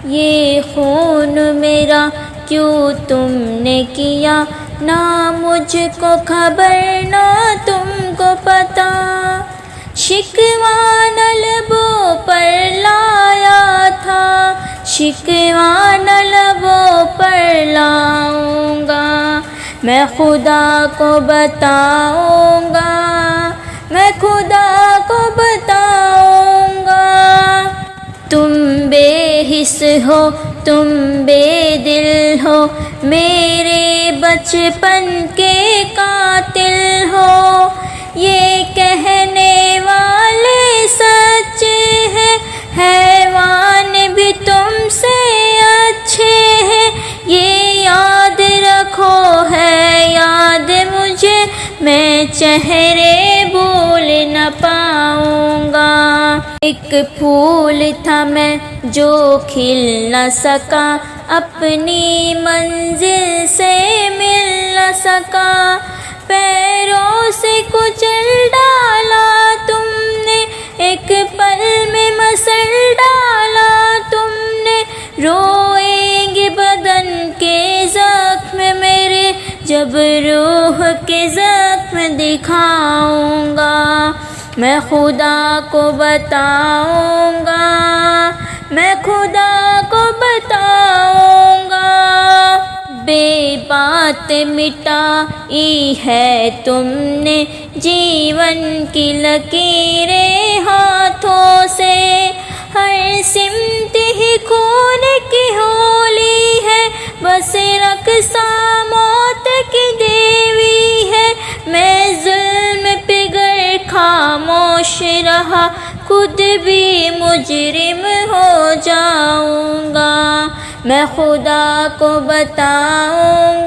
یہ خون میرا کیوں تم نے کیا، نہ مجھ کو خبر نہ تم کو پتہ، شکوہ نہ لبوں پر لایا تھا، شکوہ نہ لبوں پر لاؤں گا، میں خدا کو بتاؤں گا، میں خدا کو بتاؤں گا۔ تم بے حس ہو، تم بے دل ہو، میرے بچپن کے قاتل ہو، یہ کہنے والے سچے ہیں، حیوان بھی تم سے اچھے ہیں، یہ یاد رکھو ہے یاد مجھے، میں چہرے بھول نہ پاؤں گا۔ ایک پھول تھا میں جو کھل نہ سکا، اپنی منزل سے مل نہ سکا، پیروں سے کچل ڈالا تم نے، ایک پل میں مسل ڈالا تم نے، روئیں گے بدن کے زخم میرے، جب روح کے زخم دکھاؤں گا، میں خدا کو بتاؤں گا، میں خدا کو بتاؤں گا۔ بے بات مٹائی ہے تم نے جیون کی لکیریں ہاتھوں سے، ہر سمت ہی خون کی ہولی ہے، بس رقصاں موت کی دیوی ہے، میں ظلم پہ گر خاموش رہا، خود بھی مجرم ہو جاؤں گا، میں خدا کو بتاؤں